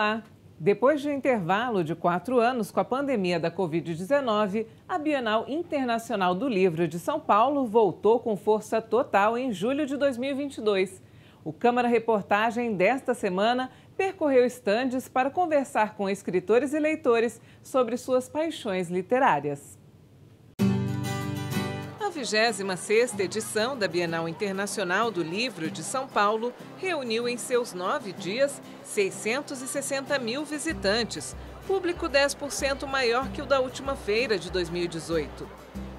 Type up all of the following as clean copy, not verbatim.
Olá! Depois de um intervalo de 4 anos com a pandemia da Covid-19, a Bienal Internacional do Livro de São Paulo voltou com força total em julho de 2022. O Câmara Reportagem desta semana percorreu estandes para conversar com escritores e leitores sobre suas paixões literárias. A 26ª edição da Bienal Internacional do Livro de São Paulo reuniu em seus 9 dias 660 mil visitantes, público 10% maior que o da última feira de 2018.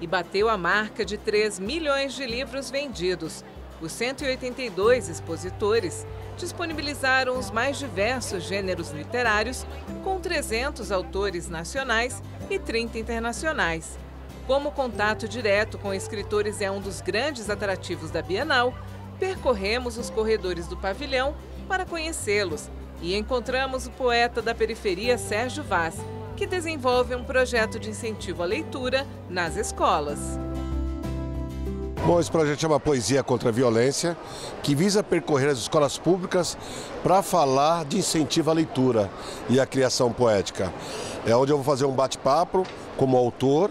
E bateu a marca de 3 milhões de livros vendidos. Os 182 expositores disponibilizaram os mais diversos gêneros literários, com 300 autores nacionais e 30 internacionais. Como o contato direto com escritores é um dos grandes atrativos da Bienal, percorremos os corredores do pavilhão para conhecê-los e encontramos o poeta da periferia Sérgio Vaz, que desenvolve um projeto de incentivo à leitura nas escolas. Bom, esse projeto chama Poesia contra a Violência, que visa percorrer as escolas públicas para falar de incentivo à leitura e à criação poética. É onde eu vou fazer um bate-papo como autor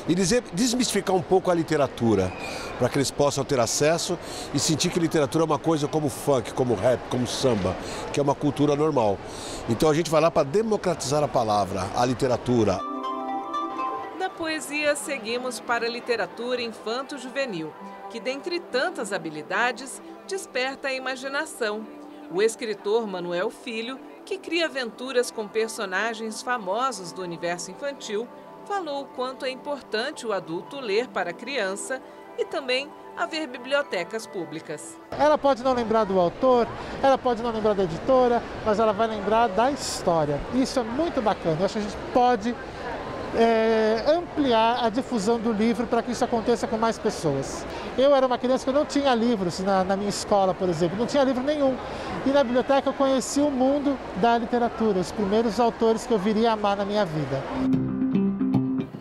e desmistificar um pouco a literatura, para que eles possam ter acesso e sentir que literatura é uma coisa como funk, como rap, como samba, que é uma cultura normal. Então a gente vai lá para democratizar a palavra, a literatura. Da poesia, seguimos para a literatura infanto-juvenil, que dentre tantas habilidades, desperta a imaginação. O escritor Manuel Filho, que cria aventuras com personagens famosos do universo infantil, falou o quanto é importante o adulto ler para a criança e também haver bibliotecas públicas. Ela pode não lembrar do autor, ela pode não lembrar da editora, mas ela vai lembrar da história. Isso é muito bacana. Eu acho que a gente pode ampliar a difusão do livro para que isso aconteça com mais pessoas. Eu era uma criança que não tinha livros na minha escola, por exemplo, não tinha livro nenhum. E na biblioteca eu conheci o mundo da literatura, os primeiros autores que eu viria a amar na minha vida.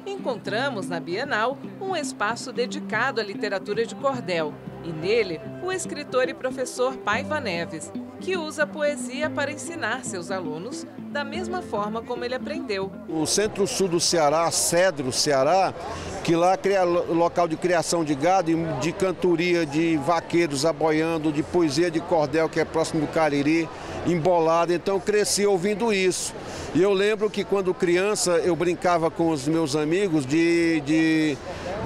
Encontramos na Bienal um espaço dedicado à literatura de cordel e nele o escritor e professor Paiva Neves, que usa a poesia para ensinar seus alunos da mesma forma como ele aprendeu. O centro-sul do Ceará, Cedro, Ceará, que lá é local de criação de gado, de cantoria de vaqueiros aboiando, de poesia de cordel, que é próximo do Cariri, embolado. Então eu cresci ouvindo isso. E eu lembro que quando criança eu brincava com os meus amigos de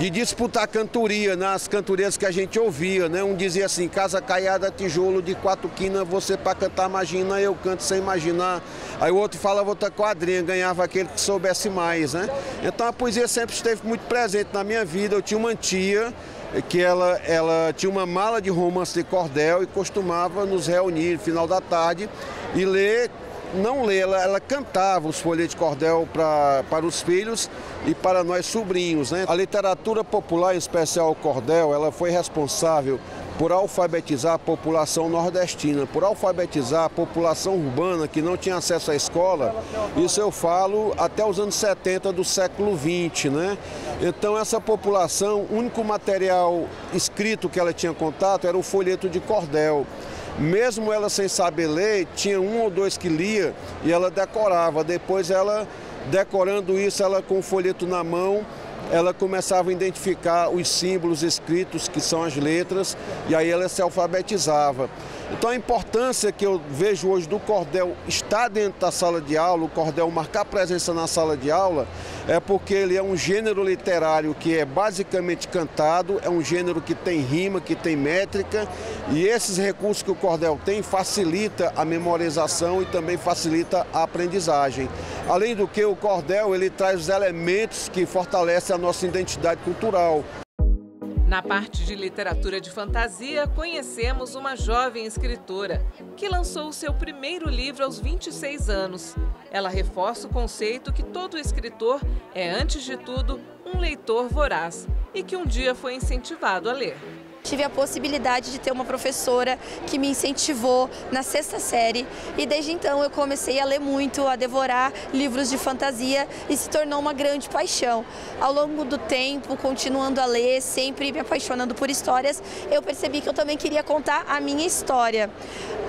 disputar cantoria, nas cantorias que a gente ouvia, né? Um dizia assim, casa caiada, tijolo de 4 quinas, você para cantar imagina, eu canto sem imaginar. Aí o outro falava outra quadrinha, ganhava aquele que soubesse mais, né? Então a poesia sempre esteve muito presente na minha vida. Eu tinha uma tia que ela tinha uma mala de romance de cordel e costumava nos reunir no final da tarde e ler. Não ler, ela cantava os folhetos de cordel para os filhos e para nós sobrinhos, né? A literatura popular, em especial o cordel, ela foi responsável por alfabetizar a população nordestina, por alfabetizar a população urbana que não tinha acesso à escola. Isso eu falo até os anos 70 do século XX, né? Então essa população, o único material escrito que ela tinha contato era o folheto de cordel. Mesmo ela sem saber ler, tinha 1 ou 2 que lia e ela decorava. Depois ela, decorando isso, ela com o folheto na mão, ela começava a identificar os símbolos escritos, que são as letras, e aí ela se alfabetizava. Então a importância que eu vejo hoje do cordel estar dentro da sala de aula, o cordel marcar presença na sala de aula, é porque ele é um gênero literário que é basicamente cantado, é um gênero que tem rima, que tem métrica, e esses recursos que o cordel tem facilita a memorização e também facilita a aprendizagem. Além do que, o cordel ele traz os elementos que fortalecem a nossa identidade cultural. Na parte de literatura de fantasia, conhecemos uma jovem escritora que lançou o seu primeiro livro aos 26 anos. Ela reforça o conceito que todo escritor é, antes de tudo, um leitor voraz e que um dia foi incentivado a ler. Tive a possibilidade de ter uma professora que me incentivou na 6ª série e desde então eu comecei a ler muito, a devorar livros de fantasia e se tornou uma grande paixão. Ao longo do tempo, continuando a ler, sempre me apaixonando por histórias, eu percebi que eu também queria contar a minha história.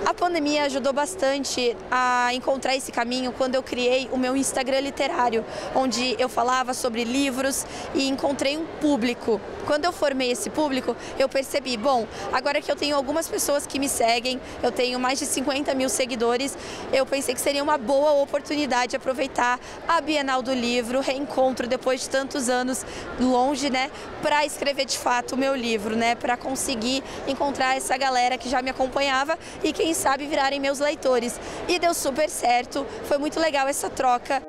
A pandemia ajudou bastante a encontrar esse caminho quando eu criei o meu Instagram literário, onde eu falava sobre livros e encontrei um público. Quando eu formei esse público, eu percebi, bom, agora que eu tenho algumas pessoas que me seguem, eu tenho mais de 50 mil seguidores, eu pensei que seria uma boa oportunidade de aproveitar a Bienal do Livro, reencontro depois de tantos anos longe, né, para escrever de fato o meu livro, né, para conseguir encontrar essa galera que já me acompanhava e quem sabe virarem meus leitores. E deu super certo, foi muito legal essa troca.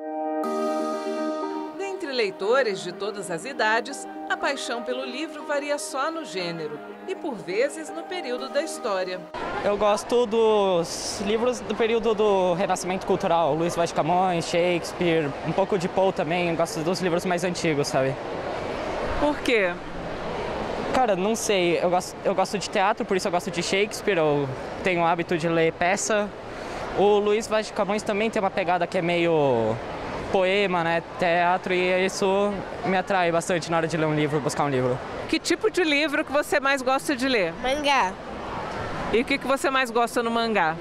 Dentre leitores de todas as idades, a paixão pelo livro varia só no gênero e, por vezes, no período da história. Eu gosto dos livros do período do Renascimento Cultural, Luiz Vaz de Camões, Shakespeare, um pouco de Poe também, eu gosto dos livros mais antigos, sabe? Por quê? Cara, não sei, eu gosto de teatro, por isso eu gosto de Shakespeare, eu tenho o hábito de ler peça. O Luiz Vaz de Camões também tem uma pegada que é meio poema, né, teatro, e isso me atrai bastante na hora de ler um livro, buscar um livro. Que tipo de livro que você mais gosta de ler? Mangá. E o que você mais gosta no mangá?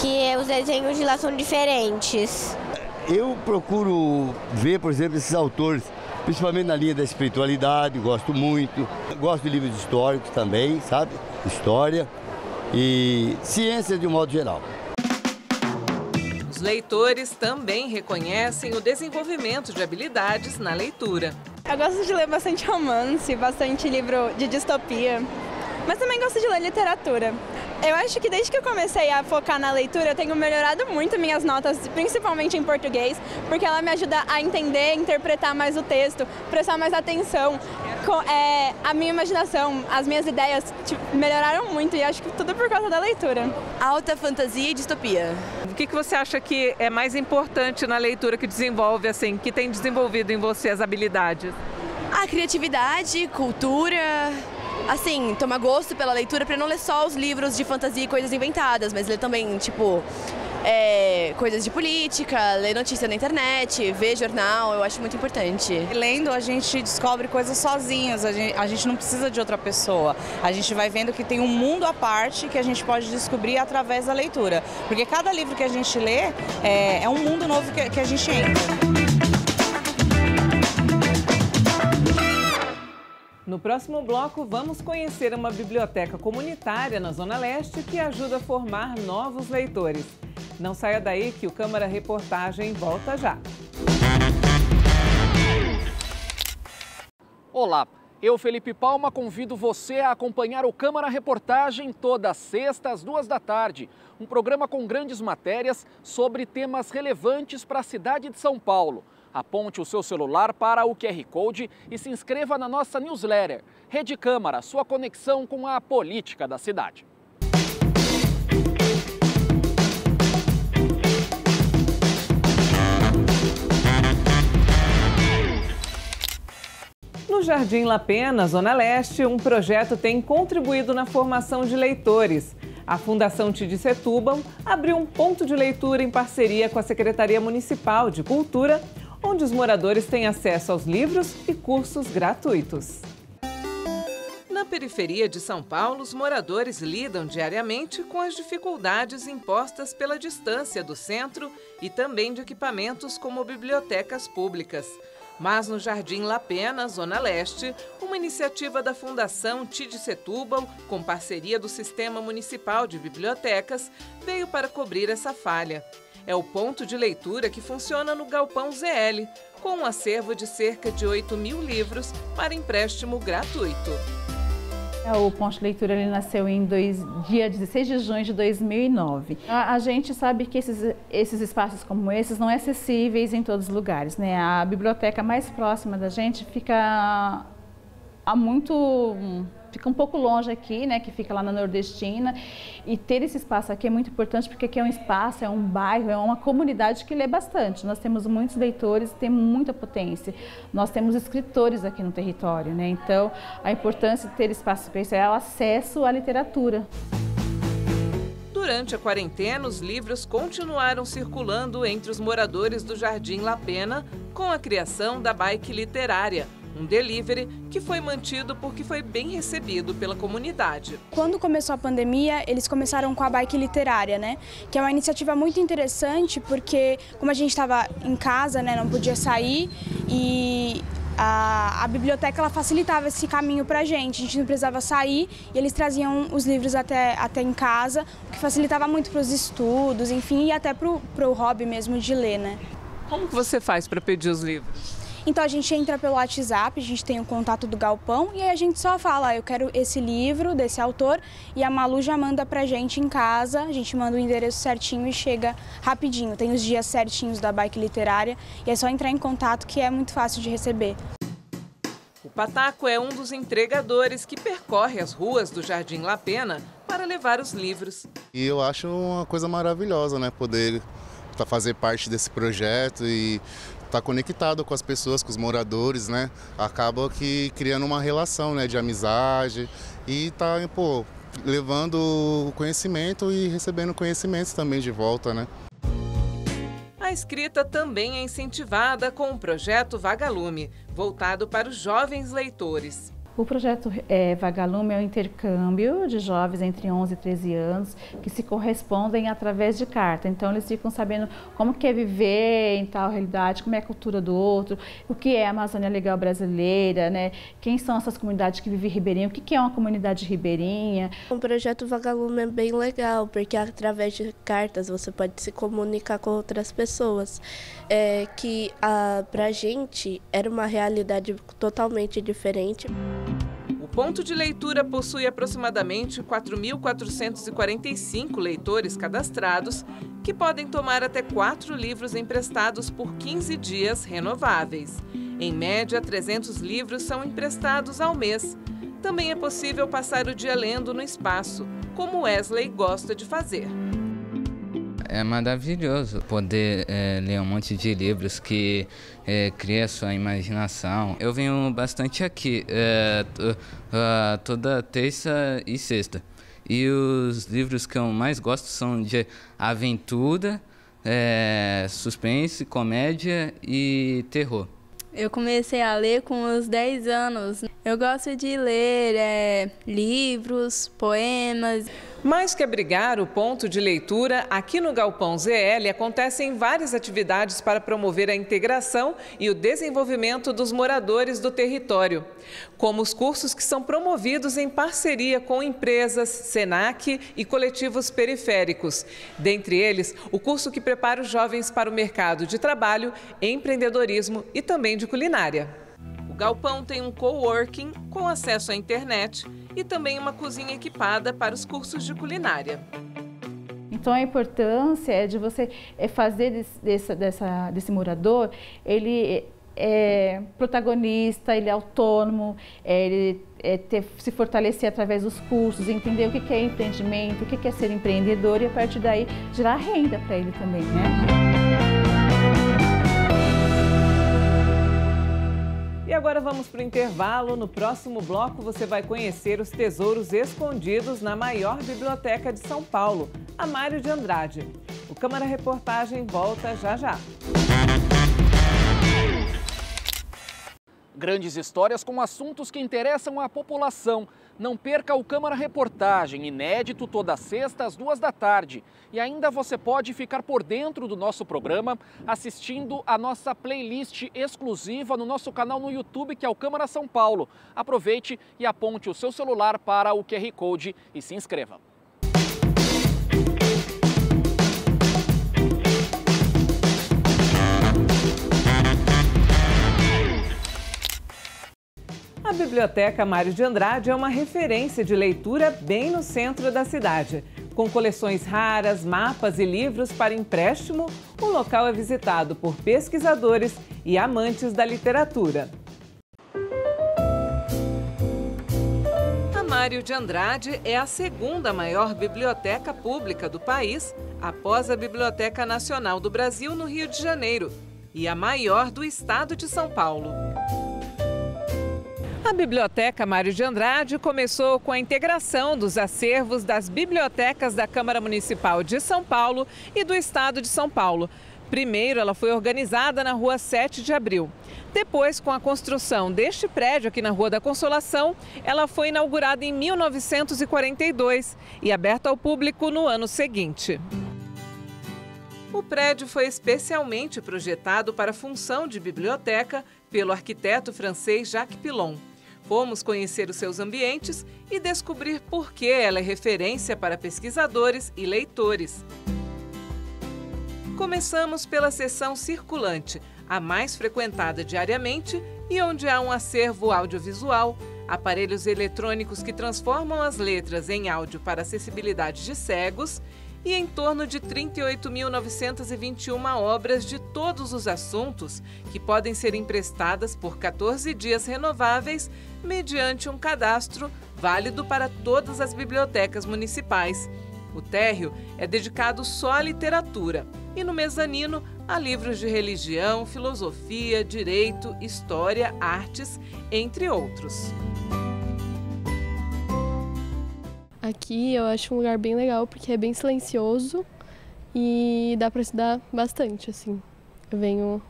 Que os desenhos de lá são diferentes. Eu procuro ver, por exemplo, esses autores, principalmente na linha da espiritualidade, gosto muito. Gosto de livros históricos também, sabe? História e ciência de um modo geral. Os leitores também reconhecem o desenvolvimento de habilidades na leitura. Eu gosto de ler bastante romance, bastante livro de distopia, mas também gosto de ler literatura. Eu acho que desde que eu comecei a focar na leitura, eu tenho melhorado muito minhas notas, principalmente em português, porque ela me ajuda a entender, interpretar mais o texto, prestar mais atenção. A minha imaginação, as minhas ideias melhoraram muito e acho que tudo por causa da leitura. Alta fantasia e distopia. O que você acha que é mais importante na leitura que desenvolve, assim, que tem desenvolvido em você as habilidades? A criatividade, cultura, assim, tomar gosto pela leitura para não ler só os livros de fantasia e coisas inventadas, mas ler também, tipo, coisas de política, ler notícia na internet, ver jornal, eu acho muito importante. Lendo, a gente descobre coisas sozinhos, a gente não precisa de outra pessoa. A gente vai vendo que tem um mundo à parte que a gente pode descobrir através da leitura. Porque cada livro que a gente lê é um mundo novo que a gente entra. No próximo bloco, vamos conhecer uma biblioteca comunitária na Zona Leste que ajuda a formar novos leitores. Não saia daí que o Câmara Reportagem volta já. Olá, eu, Felipe Palma, convido você a acompanhar o Câmara Reportagem toda sexta às 14h. Um programa com grandes matérias sobre temas relevantes para a cidade de São Paulo. Aponte o seu celular para o QR Code e se inscreva na nossa newsletter. Rede Câmara, sua conexão com a política da cidade. No Jardim La Pena, Zona Leste, um projeto tem contribuído na formação de leitores. A Fundação Tid Setúbal abriu um ponto de leitura em parceria com a Secretaria Municipal de Cultura, onde os moradores têm acesso aos livros e cursos gratuitos. Na periferia de São Paulo, os moradores lidam diariamente com as dificuldades impostas pela distância do centro e também de equipamentos como bibliotecas públicas. Mas no Jardim La Pena, Zona Leste, uma iniciativa da Fundação Tid Setúbal, com parceria do Sistema Municipal de Bibliotecas, veio para cobrir essa falha. É o ponto de leitura que funciona no Galpão ZL, com um acervo de cerca de 8.000 livros para empréstimo gratuito. O ponto de leitura ele nasceu em dia 16 de junho de 2009. A gente sabe que esses espaços como esses não são acessíveis em todos os lugares, né? A biblioteca mais próxima da gente fica fica um pouco longe aqui, né, que fica lá na Nordestina, e ter esse espaço aqui é muito importante porque aqui é um espaço, é um bairro, é uma comunidade que lê bastante. Nós temos muitos leitores, temos muita potência. Nós temos escritores aqui no território, né? Então, a importância de ter espaço para isso é o acesso à literatura. Durante a quarentena, os livros continuaram circulando entre os moradores do Jardim La Pena com a criação da Bike Literária, um delivery que foi mantido porque foi bem recebido pela comunidade. Quando começou a pandemia, eles começaram com a Bike Literária, né? Que é uma iniciativa muito interessante porque, como a gente estava em casa, né, não podia sair, e a biblioteca ela facilitava esse caminho para a gente não precisava sair e eles traziam os livros até em casa, o que facilitava muito para os estudos, enfim, e até para o hobby mesmo de ler, né? Como que você faz para pedir os livros? Então a gente entra pelo WhatsApp, a gente tem o contato do galpão e aí a gente só fala, eu quero esse livro desse autor, e a Malu já manda pra gente em casa, a gente manda o endereço certinho e chega rapidinho. Tem os dias certinhos da Bike Literária e é só entrar em contato que é muito fácil de receber. O Pataco é um dos entregadores que percorre as ruas do Jardim La Pena para levar os livros. E eu acho uma coisa maravilhosa, né, poder fazer parte desse projeto e estar conectado com as pessoas, com os moradores, né? Acaba que criando uma relação, né, de amizade e tá, levando o conhecimento e recebendo conhecimentos também de volta, né? A escrita também é incentivada com o projeto Vagalume, voltado para os jovens leitores. O projeto Vagalume é um intercâmbio de jovens entre 11 e 13 anos que se correspondem através de carta. Então, eles ficam sabendo como que é viver em tal realidade, como é a cultura do outro, o que é a Amazônia Legal brasileira, né? Quem são essas comunidades que vivem em Ribeirinha, o que é uma comunidade ribeirinha. O projeto Vagalume é bem legal, porque através de cartas você pode se comunicar com outras pessoas. Que pra gente era uma realidade totalmente diferente. O ponto de leitura possui aproximadamente 4.445 leitores cadastrados, que podem tomar até 4 livros emprestados por 15 dias renováveis. Em média, 300 livros são emprestados ao mês. Também é possível passar o dia lendo no espaço, como Wesley gosta de fazer. É maravilhoso poder ler um monte de livros que cria a sua imaginação. Eu venho bastante aqui, toda terça e sexta. E os livros que eu mais gosto são de aventura, suspense, comédia e terror. Eu comecei a ler com uns 10 anos. Eu gosto de ler livros, poemas. Mais que abrigar o ponto de leitura, aqui no Galpão ZL acontecem várias atividades para promover a integração e o desenvolvimento dos moradores do território, como os cursos que são promovidos em parceria com empresas, SENAC e coletivos periféricos. Dentre eles, o curso que prepara os jovens para o mercado de trabalho, empreendedorismo e também de culinária. O Galpão tem um coworking com acesso à internet e também uma cozinha equipada para os cursos de culinária. Então a importância é de você fazer desse morador, ele é protagonista, ele é autônomo, se fortalecer através dos cursos, entender o que é empreendimento, o que é ser empreendedor e a partir daí gerar renda para ele também, né? E agora vamos para o intervalo. No próximo bloco você vai conhecer os tesouros escondidos na maior biblioteca de São Paulo, a Mário de Andrade. O Câmara Reportagem volta já já. Grandes histórias com assuntos que interessam a população. Não perca o Câmara Reportagem, inédito toda sexta às 14h. E ainda você pode ficar por dentro do nosso programa assistindo a nossa playlist exclusiva no nosso canal no YouTube, que é o Câmara São Paulo. Aproveite e aponte o seu celular para o QR Code e se inscreva. A Biblioteca Mário de Andrade é uma referência de leitura bem no centro da cidade. Com coleções raras, mapas e livros para empréstimo, o local é visitado por pesquisadores e amantes da literatura. Mário de Andrade é a segunda maior biblioteca pública do país, após a Biblioteca Nacional do Brasil, no Rio de Janeiro, e a maior do estado de São Paulo. A Biblioteca Mário de Andrade começou com a integração dos acervos das bibliotecas da Câmara Municipal de São Paulo e do Estado de São Paulo. Primeiro, ela foi organizada na Rua 7 de Abril. Depois, com a construção deste prédio aqui na Rua da Consolação, ela foi inaugurada em 1942 e aberta ao público no ano seguinte. O prédio foi especialmente projetado para a função de biblioteca pelo arquiteto francês Jacques Pilon. Fomos conhecer os seus ambientes e descobrir por que ela é referência para pesquisadores e leitores. Começamos pela seção circulante, a mais frequentada diariamente e onde há um acervo audiovisual, aparelhos eletrônicos que transformam as letras em áudio para acessibilidade de cegos e em torno de 38.921 obras de todos os assuntos que podem ser emprestadas por 14 dias renováveis mediante um cadastro válido para todas as bibliotecas municipais. O térreo é dedicado só à literatura e no mezanino há livros de religião, filosofia, direito, história, artes, entre outros. Aqui eu acho um lugar bem legal porque é bem silencioso e dá para estudar bastante, assim. Eu venho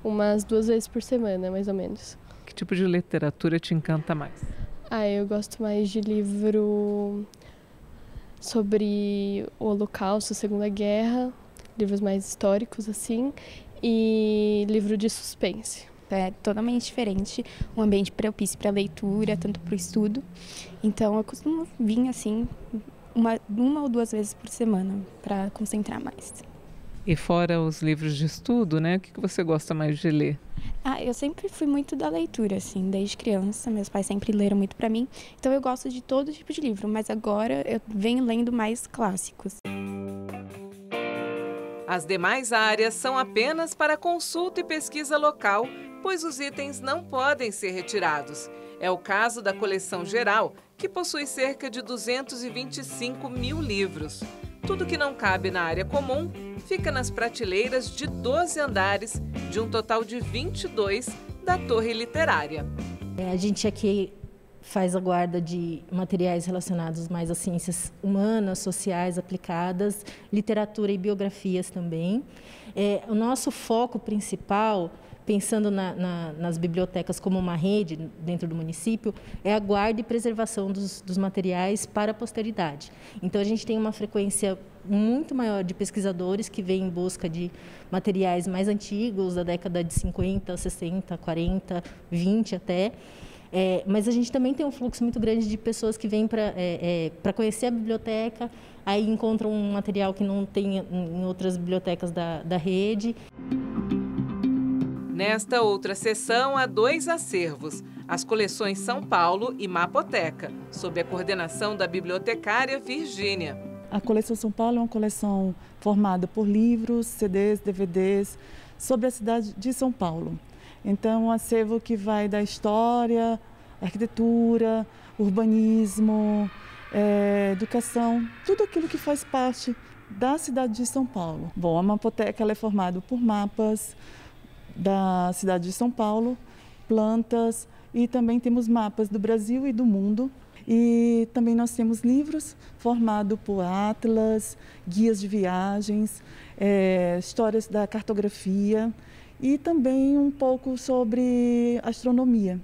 umas 2 vezes por semana, mais ou menos. Que tipo de literatura te encanta mais? Eu gosto mais de livro sobre o Holocausto, a Segunda Guerra, livros mais históricos, assim, e livro de suspense. É totalmente diferente, um ambiente propício para leitura, tanto para o estudo. Então eu costumo vir assim uma ou 2 vezes por semana para concentrar mais. E fora os livros de estudo, né? O que você gosta mais de ler? Eu sempre fui muito da leitura, assim, desde criança. Meus pais sempre leram muito para mim. Então eu gosto de todo tipo de livro, mas agora eu venho lendo mais clássicos. As demais áreas são apenas para consulta e pesquisa local, pois os itens não podem ser retirados. É o caso da coleção geral, que possui cerca de 225 mil livros. Tudo que não cabe na área comum fica nas prateleiras de 12 andares, de um total de 22 da Torre Literária. A gente aqui faz a guarda de materiais relacionados mais às ciências humanas, sociais, aplicadas, literatura e biografias também. O nosso foco principal, pensando nas bibliotecas como uma rede dentro do município, é a guarda e preservação dos materiais para a posteridade. Então, a gente tem uma frequência muito maior de pesquisadores que vêm em busca de materiais mais antigos, da década de 50, 60, 40, 20 até. Mas a gente também tem um fluxo muito grande de pessoas que vêm para conhecer a biblioteca, aí encontram um material que não tem em outras bibliotecas da rede. Nesta outra seção, há 2 acervos, as coleções São Paulo e Mapoteca, sob a coordenação da bibliotecária Virgínia. A coleção São Paulo é uma coleção formada por livros, CDs, DVDs, sobre a cidade de São Paulo. Então, um acervo que vai da história, arquitetura, urbanismo, educação, tudo aquilo que faz parte da cidade de São Paulo. Bom, a Mapoteca ela é formada por mapas da cidade de São Paulo, plantas e também temos mapas do Brasil e do mundo. E também nós temos livros formados por atlas, guias de viagens, histórias da cartografia e também um pouco sobre astronomia.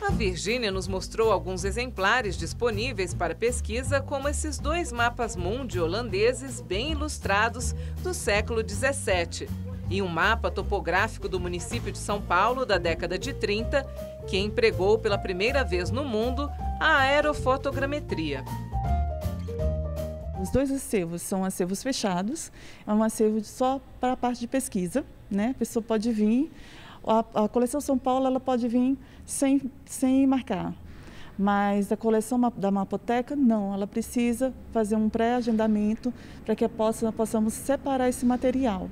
A Virgínia nos mostrou alguns exemplares disponíveis para pesquisa, como esses 2 mapas mundi holandeses bem ilustrados do século 17 e um mapa topográfico do município de São Paulo da década de 30, que empregou pela primeira vez no mundo a aerofotogrametria. Os 2 acervos são acervos fechados, é um acervo só para a parte de pesquisa, né? A pessoa pode vir, a coleção São Paulo ela pode vir sem marcar, mas a coleção da Mapoteca não, ela precisa fazer um pré-agendamento para que possamos separar esse material.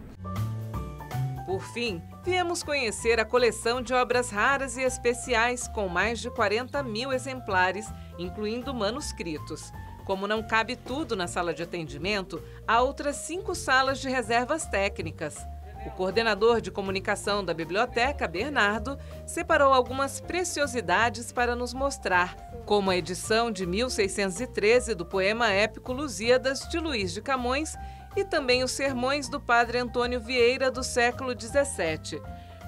Por fim, viemos conhecer a coleção de obras raras e especiais com mais de 40 mil exemplares incluindo manuscritos. Como não cabe tudo na sala de atendimento, há outras 5 salas de reservas técnicas. O coordenador de comunicação da biblioteca, Bernardo, separou algumas preciosidades para nos mostrar, como a edição de 1613 do poema épico Lusíadas, de Luís de Camões, e também os sermões do padre Antônio Vieira, do século XVII.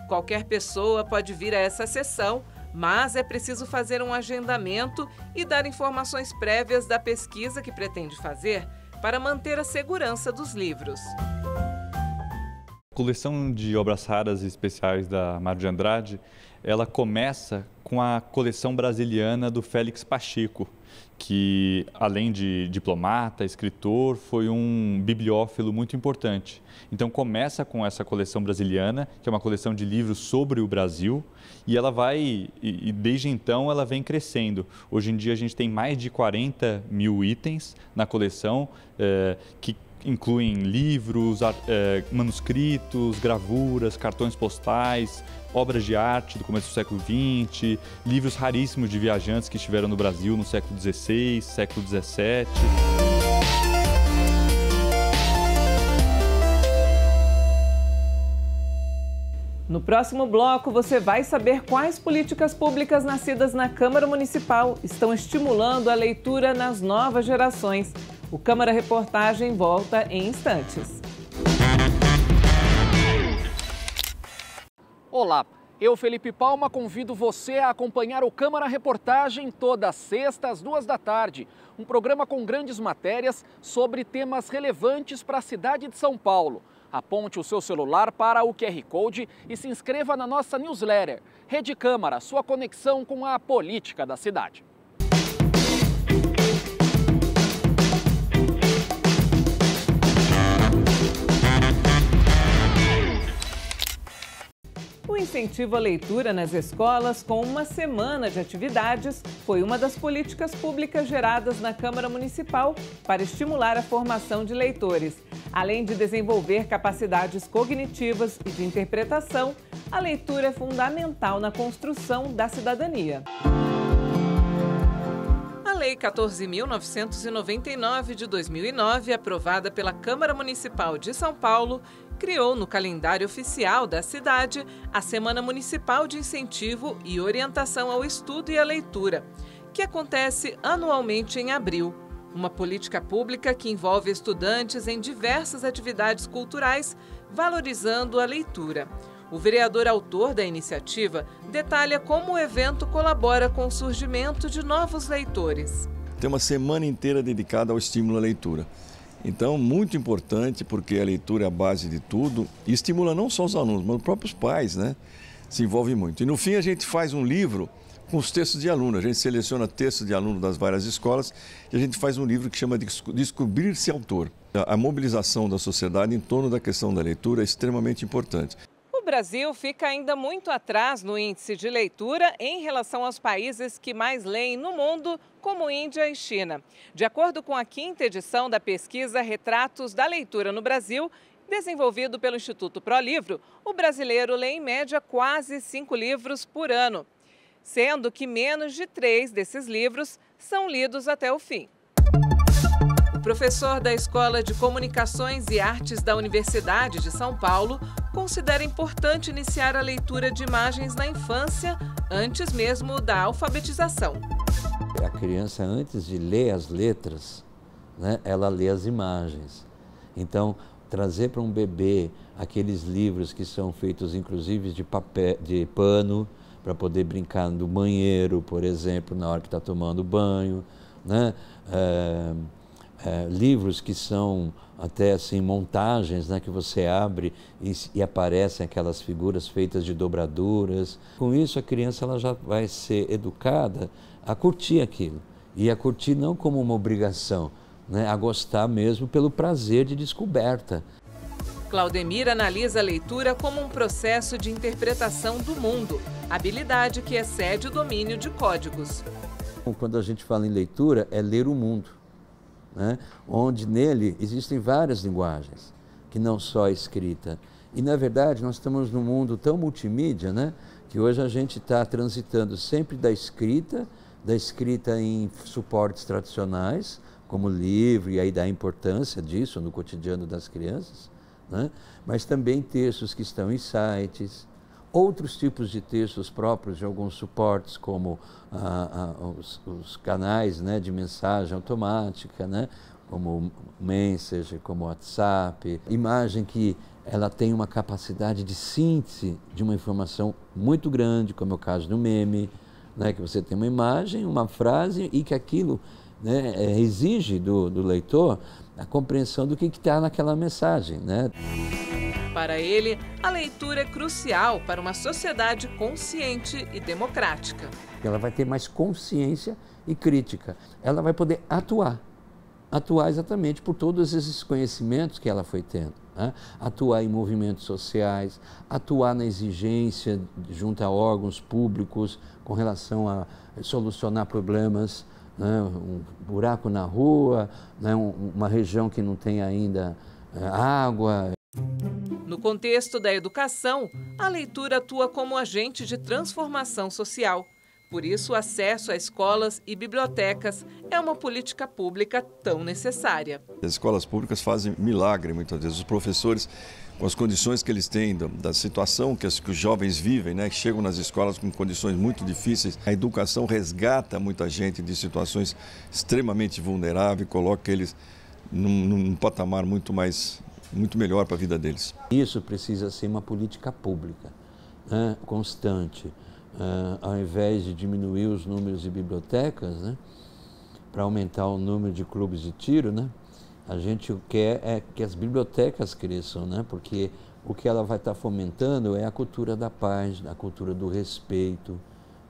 Qualquer pessoa pode vir a essa sessão, mas é preciso fazer um agendamento e dar informações prévias da pesquisa que pretende fazer para manter a segurança dos livros. A coleção de obras raras e especiais da Mário de Andrade, ela começa com a coleção brasiliana do Félix Pacheco, que, além de diplomata, escritor, foi um bibliófilo muito importante. Então, começa com essa coleção brasiliana, que é uma coleção de livros sobre o Brasil, e ela vai, e desde então, ela vem crescendo. Hoje em dia, a gente tem mais de 40 mil itens na coleção, que incluem livros, manuscritos, gravuras, cartões postais, obras de arte do começo do século XX, livros raríssimos de viajantes que estiveram no Brasil no século XVI, século XVII. No próximo bloco, você vai saber quais políticas públicas nascidas na Câmara Municipal estão estimulando a leitura nas novas gerações. O Câmara Reportagem volta em instantes. Olá, eu, Felipe Palma, convido você a acompanhar o Câmara Reportagem toda sexta às 2 da tarde. Um programa com grandes matérias sobre temas relevantes para a cidade de São Paulo. Aponte o seu celular para o QR Code e se inscreva na nossa newsletter. Rede Câmara, sua conexão com a política da cidade. O incentivo à leitura nas escolas, com uma semana de atividades, foi uma das políticas públicas geradas na Câmara Municipal para estimular a formação de leitores. Além de desenvolver capacidades cognitivas e de interpretação, a leitura é fundamental na construção da cidadania. A Lei 14.999 de 2009, aprovada pela Câmara Municipal de São Paulo, criou no calendário oficial da cidade a Semana Municipal de Incentivo e Orientação ao Estudo e à Leitura, que acontece anualmente em abril. Uma política pública que envolve estudantes em diversas atividades culturais, valorizando a leitura. O vereador autor da iniciativa detalha como o evento colabora com o surgimento de novos leitores. Tem uma semana inteira dedicada ao estímulo à leitura. Então, muito importante, porque a leitura é a base de tudo e estimula não só os alunos, mas os próprios pais, né? Se envolve muito. E no fim a gente faz um livro com os textos de aluno. A gente seleciona textos de aluno das várias escolas e a gente faz um livro que chama de Descobrir-se Autor. A mobilização da sociedade em torno da questão da leitura é extremamente importante. O Brasil fica ainda muito atrás no índice de leitura em relação aos países que mais leem no mundo, como Índia e China. De acordo com a 5ª edição da pesquisa Retratos da Leitura no Brasil, desenvolvido pelo Instituto ProLivro, o brasileiro lê em média quase 5 livros por ano, sendo que menos de 3 desses livros são lidos até o fim. O professor da Escola de Comunicações e Artes da Universidade de São Paulo considera importante iniciar a leitura de imagens na infância, antes mesmo da alfabetização. A criança, antes de ler as letras, né, ela lê as imagens. Então, trazer para um bebê aqueles livros que são feitos, inclusive, de papel, de pano, para poder brincar no banheiro, por exemplo, na hora que está tomando banho, né? Livros que são até assim montagens, né, que você abre e aparecem aquelas figuras feitas de dobraduras. Com isso a criança ela já vai ser educada a curtir aquilo e a curtir não como uma obrigação, né, a gostar mesmo pelo prazer de descoberta. Claudemir analisa a leitura como um processo de interpretação do mundo, habilidade que excede o domínio de códigos. Quando a gente fala em leitura, é ler o mundo, né? Onde nele existem várias linguagens, que não só a escrita. E, na verdade, nós estamos num mundo tão multimídia, né? Que hoje a gente está transitando sempre da escrita da escrita em suportes tradicionais, como livro, e aí da importância disso no cotidiano das crianças, né? Mas também textos que estão em sites, outros tipos de textos próprios de alguns suportes, como os canais, né, de mensagem automática, né, como o Messenger, como o WhatsApp, imagem que ela tem uma capacidade de síntese de uma informação muito grande, como é o caso do meme, né, que você tem uma imagem, uma frase e que aquilo, né, exige do leitor a compreensão do que está naquela mensagem, né? Para ele, a leitura é crucial para uma sociedade consciente e democrática. Ela vai ter mais consciência e crítica. Ela vai poder atuar exatamente por todos esses conhecimentos que ela foi tendo, né? Atuar em movimentos sociais, atuar na exigência junto a órgãos públicos com relação a solucionar problemas, né? Um buraco na rua, né? Uma região que não tem ainda água. No contexto da educação, a leitura atua como agente de transformação social. Por isso, o acesso a escolas e bibliotecas é uma política pública tão necessária. As escolas públicas fazem milagre muitas vezes. Os professores, com as condições que eles têm, da situação que os jovens vivem, né, que chegam nas escolas com condições muito difíceis, a educação resgata muita gente de situações extremamente vulneráveis, coloca eles num patamar muito melhor para a vida deles. Isso precisa ser uma política pública, né, constante. Ao invés de diminuir os números de bibliotecas, né, para aumentar o número de clubes de tiro, né, a gente quer é que as bibliotecas cresçam, né, porque o que ela vai estar fomentando é a cultura da paz, a cultura do respeito,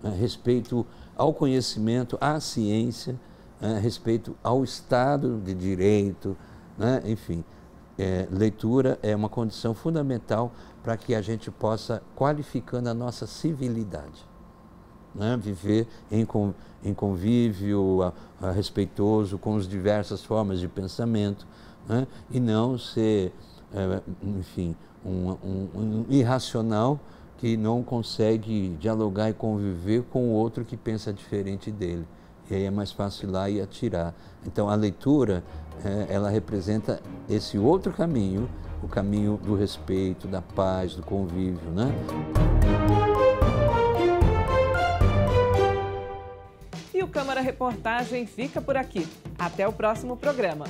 né, respeito ao conhecimento, à ciência, né, respeito ao Estado de Direito, né, enfim. Leitura é uma condição fundamental para que a gente possa qualificando a nossa civilidade, né? Viver em convívio respeitoso com as diversas formas de pensamento, né? E não ser, enfim, um irracional que não consegue dialogar e conviver com o outro que pensa diferente dele. E aí é mais fácil ir lá e atirar. Então a leitura, ela representa esse outro caminho, o caminho do respeito, da paz, do convívio, né? E o Câmara Reportagem fica por aqui. Até o próximo programa.